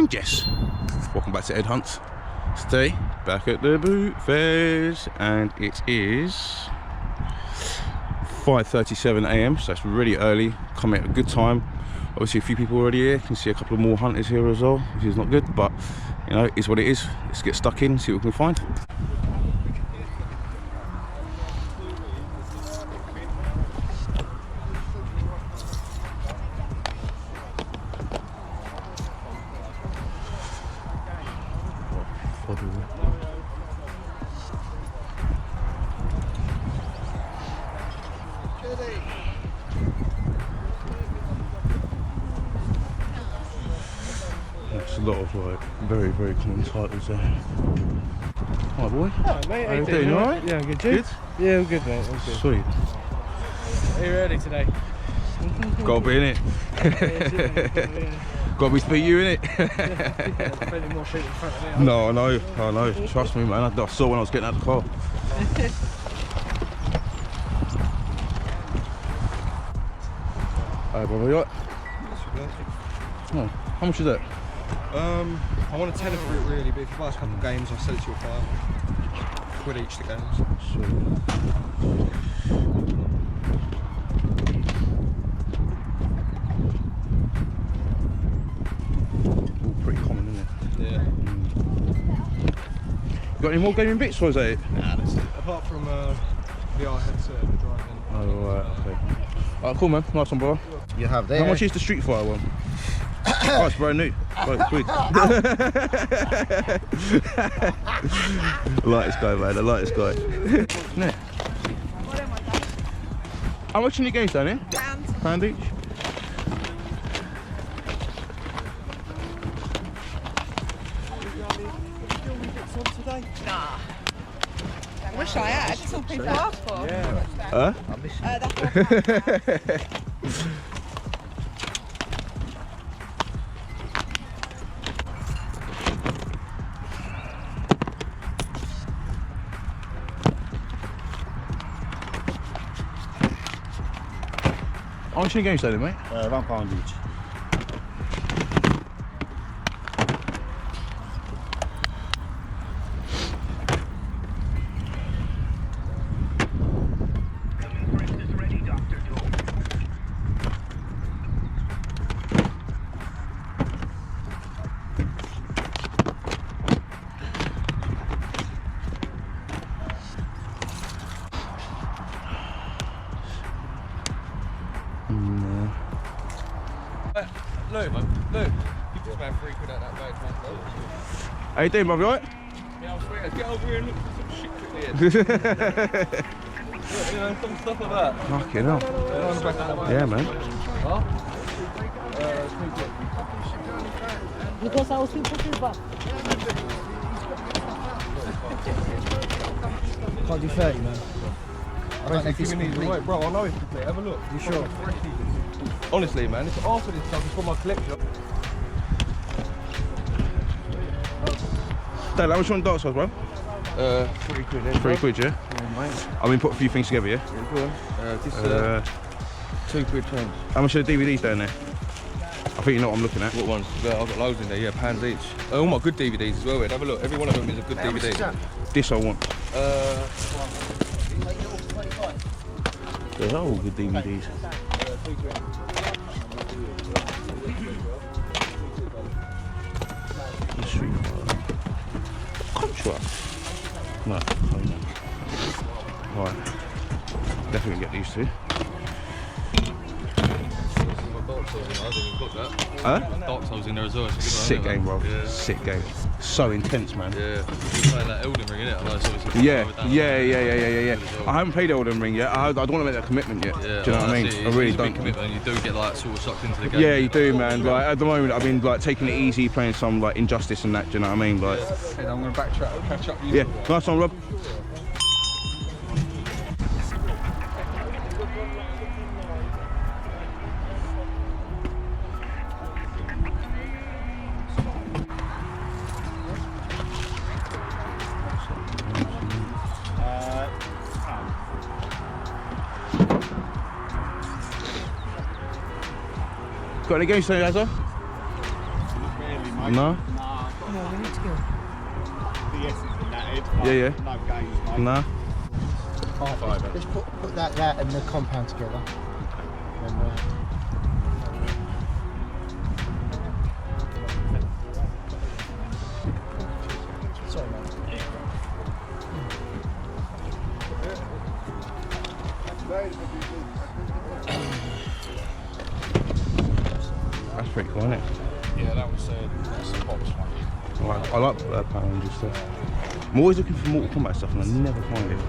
and Jess. Welcome back to Ed Hunts. Today, back at the boot fairs, and it is 5:37 AM, so it's really early. Coming at a good time. Obviously a few people already here. You can see a couple of more hunters here as well, which is not good, but you know, it's what it is. Let's get stuck in, see what we can find. There's a lot of like very common titles there. Hi boy. Hello mate, how you doing? You alright? Yeah, I'm good. Good? Yeah, I'm good mate, I'm good. Sweet. Are you ready today? Gotta be in it. Gotta be speak you in it. Plenty more shit in front of me. No, I know. Trust me, man. I saw when I was getting out of the car. Alright, brother, you alright? Oh, how much is that? I want a tenner for it really, but if you buy a couple of games, I'll sell it to you for £5 each the games. All pretty common, isn't it? Yeah. You got any more gaming bits, or is that it? Nah, that's it. Apart from the R headset and the driving. Oh, right, okay. Alright, cool, man. Nice one, brother. You have there. How much is the Street Fighter one? Oh, it's brand new. Right, sweet. I like this guy, man. I like this guy. Yeah. How much in your games down here? Pound each? Nah. I wish I had. It's all people ask for. Yeah. Huh? I miss you. That's How much in your games down here, mate? £1 each. Luke, you just made £3 out that bag, man. How you doing, brother? You alright? Yeah, I'm sweating. Get over here and look for some shit quickly. You know, some stuff like that. Fucking hell. Yeah, man. Huh? Because I was thinking about. Can't do 30, man. I don't think it's complete. Wait, bro, I know it's complete. Have a look. You sure? Honestly, man, it's after this stuff. It's for my collection. Dad, how much you want dark size, bro? £3 then. £3, yeah? I mean, put a few things together, yeah? Yeah, go on. This £2 change. How much are the DVDs down there? I think you know what I'm looking at. What ones? Yeah, I've got loads in there, yeah, £1 each. All my good DVDs as well, Ed. Have a look. Every one of them is a good DVD. This I want. They're all good DVDs. Street Fighter. Contra. No. Right. Definitely get these two. Huh? Dark Souls in there as well. Sick game, bro. Yeah. Sick game. So intense, man. Yeah. You're playing that Elden Ring, innit? I know it's obviously Yeah. I haven't played Elden Ring yet. I don't want to make that commitment yet. Yeah, do you know what I mean? it. I really It's a big don't. commitment. You do get like sort of sucked into the game. Yeah, you do, man. Like at the moment, I've been like taking it easy, playing some like Injustice and that. Do you know what I mean? Like, And I'm gonna backtrack and catch up with you. yeah. Nice one, Rob. Got any games today, Azza? No? No, we need to go. Yeah. No games, mate. Nah. Alright, let's put that and the compound together. And, sorry, mate. That's pretty cool, isn't it? Yeah, that's the box one. I like Power Rangers stuff. I'm always looking for Mortal Kombat stuff and I never find it.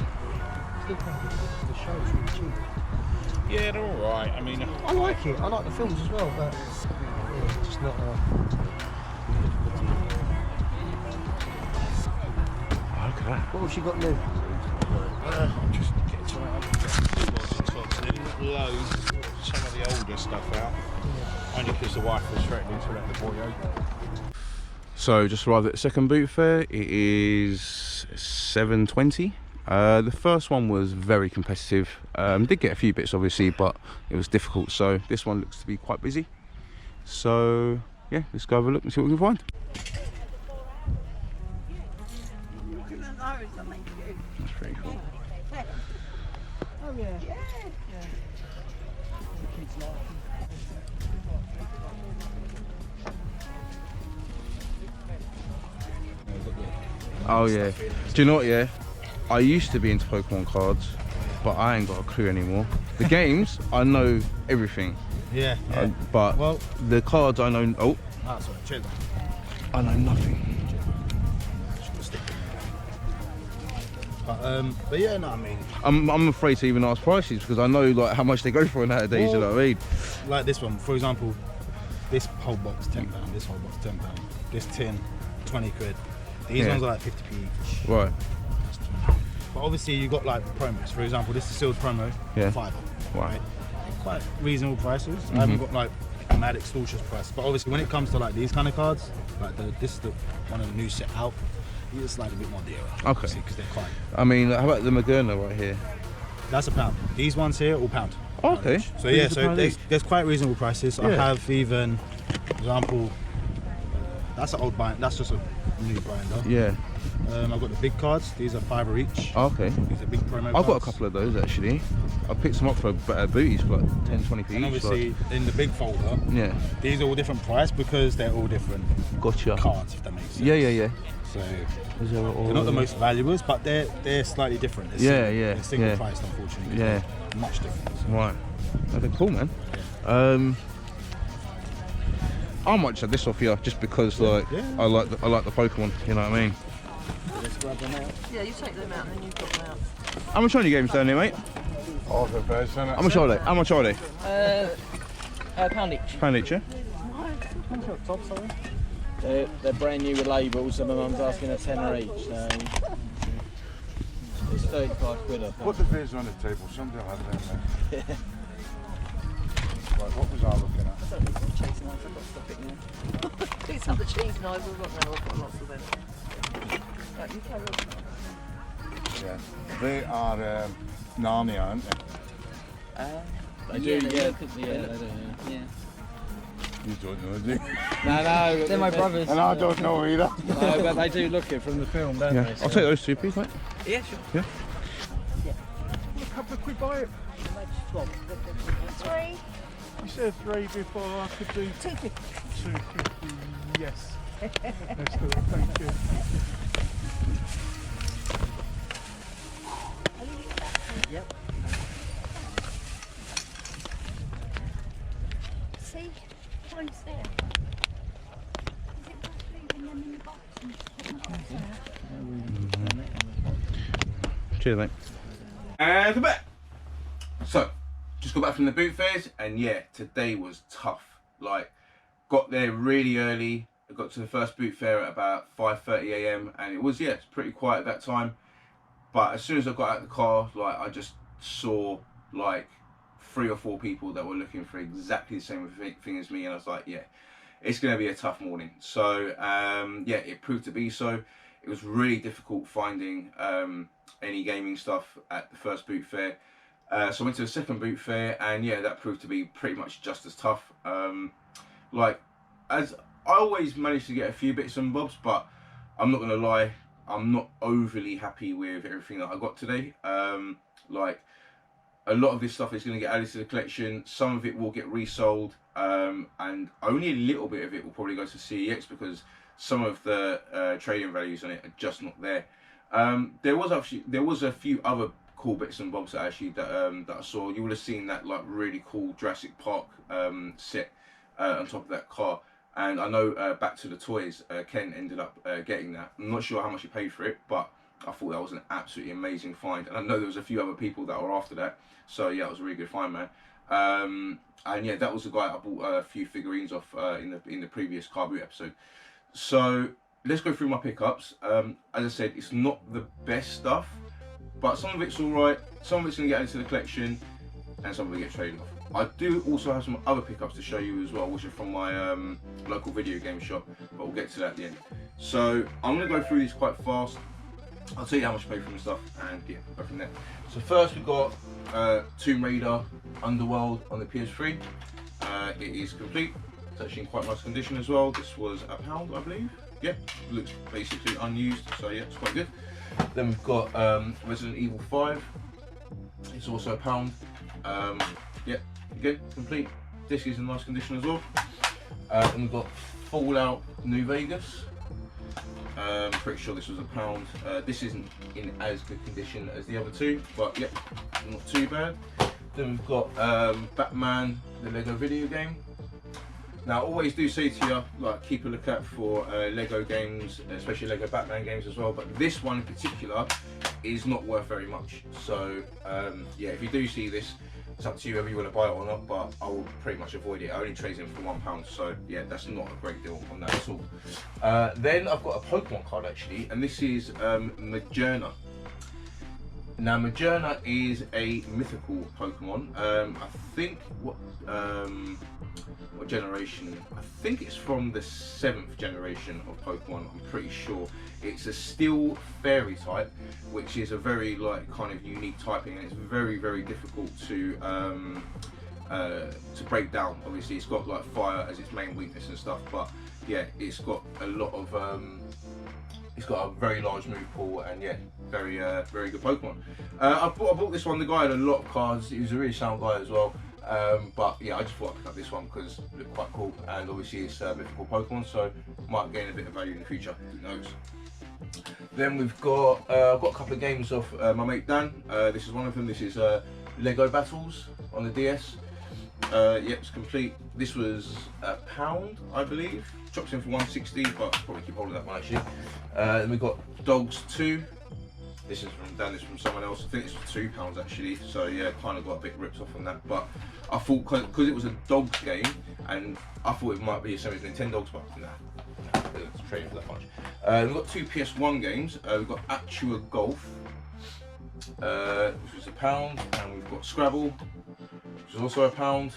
The show's really cheap. Yeah, they're alright. I mean, I like it. I like the films as well, but yeah, it's just not. Oh, look at that. What have you got new? I'm just getting to loads, some of the older stuff out. Only because the wife was threatening to let the boy open. So just arrived at the second boot fair. It is 7:20. The first one was very competitive. Did get a few bits obviously, but it was difficult. So this one looks to be quite busy. So yeah, let's go have a look and see what we can find. That's pretty cool. Oh, yeah. Oh yeah. Do you know what? Yeah, I used to be into Pokemon cards, but I ain't got a clue anymore. The games, I know everything. Yeah. But Well, the cards, I know. Oh, that's all right. Cheers. I know nothing. But yeah, no, I mean, I'm afraid to even ask prices because I know like how much they go for nowadays. You know what I mean? like this one, for example, this whole box £10, this whole box £10, this tin 20 quid. These Yeah. ones are like 50p each. Right. But obviously you got like the promos. For example, this is sealed promo, Yeah. £5. Wow. Right? Quite reasonable prices. I haven't got like mad extortionate price. But obviously when it comes to like these kind of cards, like this is the one of the new set out. These are slightly a bit more dearer. Okay. Because they're quite. I mean, how about the Moderna right here? That's £1. These ones here, all £1. Oh, okay. So These yeah, are so pound each. there's quite reasonable prices. I Yeah. have even, for example, that's an old binder. That's just a new binder. Yeah. I've got the big cards. These are £5 each. Okay. These are big promo I've got a cards. couple of those actually. I picked some up for booties for like 10, 20p And each. obviously in the big folder, Like, yeah. these are all different price because they're all different Gotcha. cards, if that makes sense. Yeah. So Is there all they're not the most valuables, but they're slightly different. They're Yeah, single yeah. priced, unfortunately. Yeah. They're much different. So. Right. Okay, cool, man. I might just have this off here just because, like, Yeah. I like the Pokemon. You know what I mean? Yeah, you take them out and then you put them out. How much are your games down there, mate? Oh, the version. How much are they? How much are they? Pound each. Pound each, yeah? They're brand new with labels, and my mum's asking a tenner each. So it's 35 quid. I think. Put the viz on the table, something like that, mate. Right, what was I looking at? Cheese knives, I've got stuff in there. These are the cheese knives, we've got lots of them. Right, you carry on. Yeah. They are Narnia, aren't they? They do, yeah, they do, yeah. You don't know, do you? No, They're my brothers. And I don't know either. No, but they do look it from the film, don't Yeah. they? I'll take those two, please, mate. Yeah, sure. Yeah. A couple of quid by it. Three. You said 3 before I could do 250. 250. Yes. Let's do it. Thank you. Yep. See? Mine's there. Is it worth leaving them in the box and putting them outside? Cheers, mate. And we're back. So, just got back from the boot fairs, and yeah, today was tough. Like, got there really early. I got to the first boot fair at about 5:30 AM, and it was, yeah, it's pretty quiet at that time. But as soon as I got out of the car, like, I just saw like 3 or 4 people that were looking for exactly the same thing as me, and I was like, yeah, it's gonna be a tough morning. So yeah, it proved to be so. It was really difficult finding any gaming stuff at the first boot fair. So I went to the second boot fair, and yeah, that proved to be pretty much just as tough. Like, as I always manage to get a few bits and bobs, but I'm not gonna lie, I'm not overly happy with everything that I got today. Like, a lot of this stuff is going to get added to the collection. Some of it will get resold, and only a little bit of it will probably go to CEX because some of the trading values on it are just not there. There was a few other cool bits and bobs that I saw. You would have seen that like really cool Jurassic Park set on top of that car. And I know Back to the Toys, Ken ended up getting that. I'm not sure how much he paid for it, but I thought that was an absolutely amazing find. And I know there was a few other people that were after that. So yeah, it was a really good find, man. And yeah, that was the guy I bought a few figurines off in the previous car boot episode. So let's go through my pickups. As I said, it's not the best stuff, but some of it's all right. Some of it's gonna get added to the collection, and some of it gets traded off. I do also have some other pickups to show you as well, which are from my local video game shop, but we'll get to that at the end. So I'm going to go through these quite fast. I'll tell you how much I paid for my stuff, and yeah, go from there. So first we've got Tomb Raider Underworld on the PS3. It is complete. It's actually in quite nice condition as well. This was £1, I believe. Yep, looks basically unused, so yeah, it's quite good. Then we've got Resident Evil 5. It's also £1. Yep, again, complete. Disc is in nice condition as well. And we've got Fallout New Vegas. Pretty sure this was £1. This isn't in as good condition as the other two, but yep, not too bad. Then we've got Batman, the Lego video game. Now, I always do say to you, like, keep a lookout for Lego games, especially Lego Batman games as well. But this one in particular is not worth very much. So yeah, if you do see this, it's up to you whether you want to buy it or not, but I will pretty much avoid it. I only trade in for £1, so yeah, that's not a great deal on that at all. Then I've got a Pokemon card actually, and this is Majourna. Now Majourna is a mythical Pokemon. I think what generation? I think it's from the 7th generation of Pokemon. I'm pretty sure. It's a Steel Fairy type, which is a very like kind of unique typing, and it's very difficult to break down. Obviously, it's got like fire as its main weakness and stuff, but yeah, it's got a lot of it's got a very large move pool, and yeah, very good Pokemon. I bought this one. The guy had a lot of cards. He was a really sound guy as well. But yeah, I just thought I'd pick up this one because it looked quite cool, and obviously it's a mythical Pokemon, so might gain a bit of value in the future. Who knows? Then we've got I've got a couple of games off my mate Dan. This is one of them. This is Lego Battles on the DS. Yep, it's complete. This was £1, I believe. Drops in for 160, but I'll probably keep hold of that one actually. Then we've got Dogs 2. This is from Dan, this is from someone else. I think it's for £2 actually. So yeah, kind of got a bit ripped off on that. But I thought because it was a dogs game, and I thought it might be the same as Nintendogs, but nah, it's trading for that much. We've got 2 PS1 games. We've got Actua Golf, which was £1, and we've got Scrabble, which is also £1.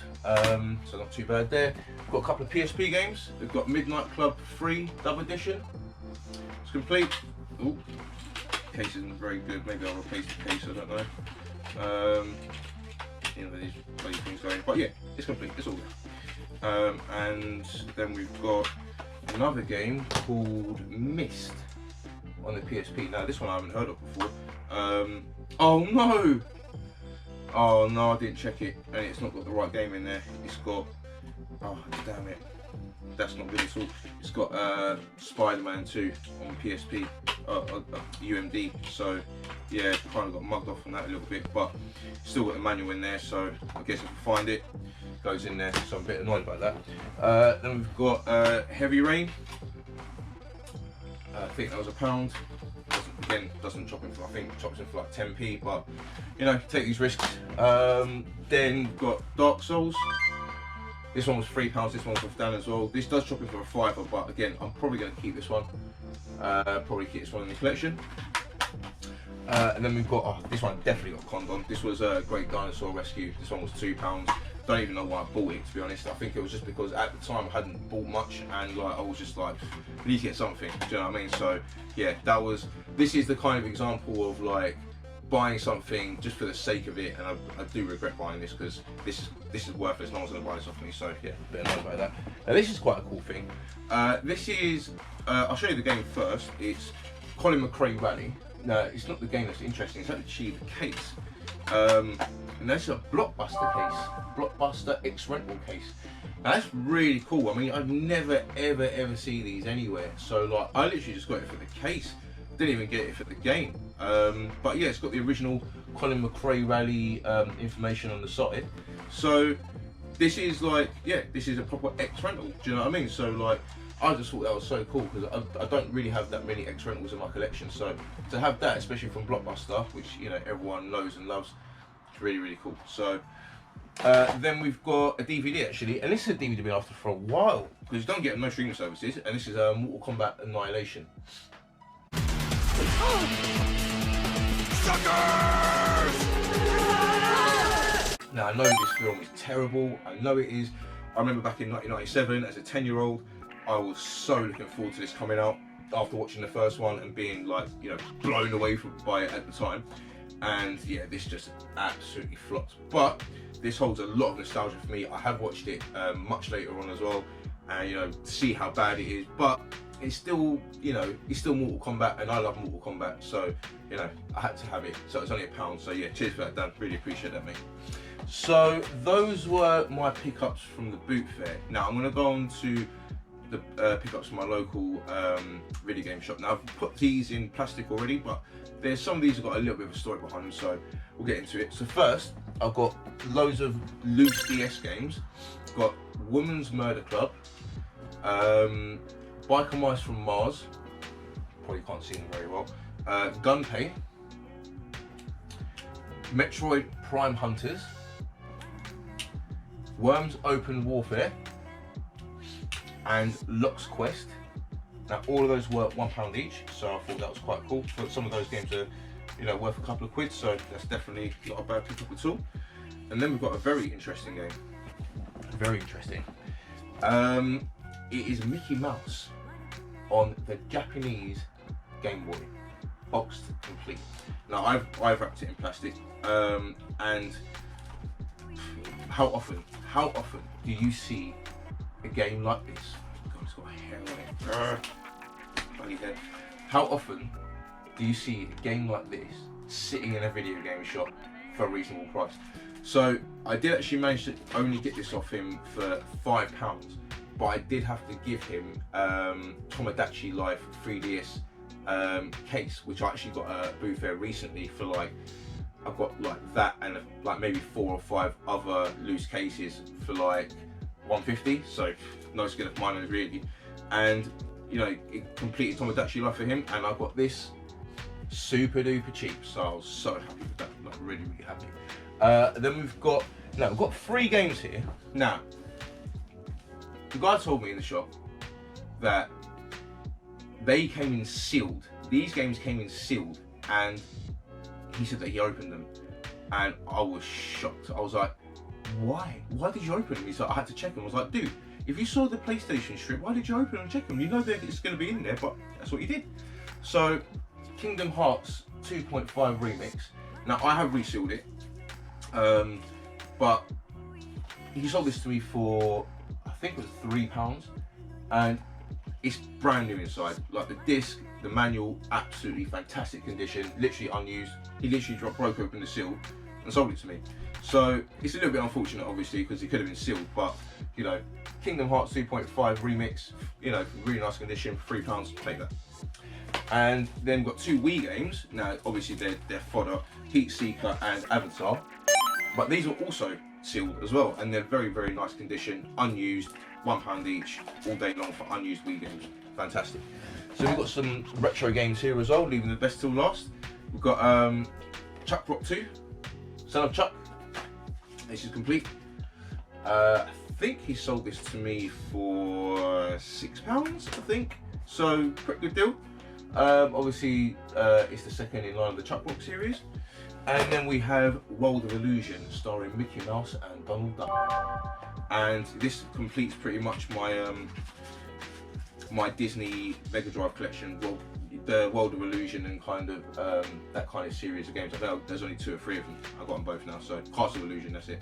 So not too bad there. We've got a couple of PSP games. We've got Midnight Club 3 Double Edition. It's complete. Ooh. Case isn't very good. Maybe I'll replace the case. I don't know. You know, these bloody things going. But yeah, it's complete. It's all good. And then we've got another game called Myst on the PSP. Now this one I haven't heard of before. Oh no! Oh no, I didn't check it, and it's not got the right game in there. It's got, oh damn it, that's not good at all. It's got Spider-Man 2 on PSP, UMD. So yeah, kind of got mugged off on that a little bit, but still got the manual in there. So I guess if we find it, it goes in there. So I'm a bit annoyed about that. Then we've got Heavy Rain. I think that was £1. Again, doesn't chop in for, I think chops in for like 10p, but you know, take these risks. Then we've got Dark Souls. This one was £3, this one was with Dan as well. This does chop in for a £5, but again, I'm probably going to keep this one. Probably keep this one in the collection. And then we've got, oh, this one definitely got conned on. This was a Great Dinosaur Rescue. This one was £2. Don't even know why I bought it, to be honest. I think it was just because at the time I hadn't bought much, and like I was just like, I need to get something. Do you know what I mean? So yeah, that was. This is the kind of example of like buying something just for the sake of it, and I do regret buying this because this is worthless. No one's going to buy this off me, so yeah, a bit annoyed about that. Now this is quite a cool thing. This is, I'll show you the game first. It's Colin McRae Rally. Now it's not the game that's interesting, it's actually the case. And that's a Blockbuster case, Blockbuster X rental case. Now that's really cool. I mean, I've never ever seen these anywhere. So like, I literally just got it for the case. Didn't even get it for the game. But yeah, it's got the original Colin McRae Rally information on the side. So this is like, yeah, this is a proper X rental. Do you know what I mean? So like, I just thought that was so cool because I don't really have that many X rentals in my collection. So to have that, especially from Blockbuster, which you know everyone knows and loves, it's really cool. So then we've got a DVD actually, and this is a DVD I've been after for a while because you don't get no streaming services, and this is Mortal Kombat Annihilation. Now I know this film is terrible, I know it is. I remember back in 1997 as a 10-year-old, I was so looking forward to this coming out after watching the first one and being like, you know, blown away by it at the time. And yeah, this just absolutely flopped. But this holds a lot of nostalgia for me. I have watched it much later on as well, and you know, to see how bad it is, but it's still, you know, it's still Mortal Kombat, and I love Mortal Kombat, so you know, I had to have it. So it's only £1, so yeah, cheers for that, Dan. Really appreciate that, mate. So those were my pickups from the boot fair. Now I'm gonna go on to the pickups from my local video game shop. Now I've put these in plastic already, but there's some of these have got a little bit of a story behind them, so we'll get into it. So first, I've got loads of loose DS games. I've got Woman's Murder Club, Biker Mice from Mars, probably can't see them very well, Gunpei, Metroid Prime Hunters, Worms Open Warfare, and Locke's Quest. Now all of those were £1 each, so I thought that was quite cool. But some of those games are, you know, worth a couple of quid, so that's definitely not a bad pickup at all. And then we've got a very interesting game. Very interesting. It is Mickey Mouse on the Japanese Game Boy, boxed complete. Now I've wrapped it in plastic, and how often do you see a game like this? God, it's got hair on it. Bloody hair. How often do you see a game like this sitting in a video game shop for a reasonable price? So I did actually manage to only get this off him for £5, but I did have to give him Tomodachi Life 3DS case, which I actually got a boot fair recently for like, I've got like that and like maybe 4 or 5 other loose cases for like £150, so no skin off mine really. And you know, it completed Tomodachi Life for him, and I got this super duper cheap, so I was so happy with that, like really happy. Then we've got 3 games here. Now the guy told me in the shop that they came in sealed. These games came in sealed, and he said that he opened them, and I was shocked. I was like, why did you open them? He said, I had to check them. I was like, dude, if you saw the PlayStation strip, why did you open them and check them? You know that it's going to be in there, but that's what you did. So Kingdom Hearts 2.5 Remix. Now I have resealed it, but he sold this to me for, I think it was £3, and it's brand new inside. Like the disc, the manual, absolutely fantastic condition, literally unused. He literally broke open the seal and sold it to me. So it's a little bit unfortunate, obviously, because it could have been sealed, but you know, Kingdom Hearts 2.5 Remix, you know, really nice condition, for £3, take that. And then we've got 2 Wii games. Now, obviously, they're fodder, Heat Seeker and Avatar, but these are also sealed as well, and they're very nice condition, unused, £1 each, all day long for unused Wii games. Fantastic. So we've got some retro games here as well, leaving the best till last. We've got Chuck Rock 2, Son of Chuck. This is complete. I think he sold this to me for £6, I think. So pretty good deal. Obviously, it's the second in line of the Chuck Rock series. And then we have World of Illusion, starring Mickey Mouse and Donald Duck. And this completes pretty much my my Disney Mega Drive collection. Well, the World of Illusion and kind of that kind of series of games. I think there's only 2 or 3 of them. I've got them both now. So Castle Illusion, that's it.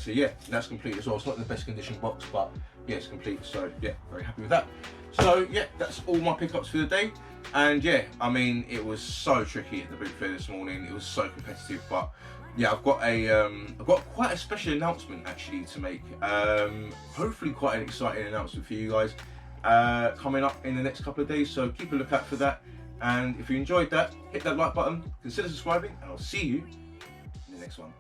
So yeah, that's complete as well. It's not in the best condition box, but yeah, it's complete. So yeah, very happy with that. So yeah, that's all my pickups for the day. And yeah, I mean, it was so tricky at the boot fair this morning. It was so competitive, but yeah, I've got quite a special announcement actually to make. Hopefully quite an exciting announcement for you guys coming up in the next couple of days. So keep a lookout for that. And if you enjoyed that, hit that like button, consider subscribing, and I'll see you in the next one.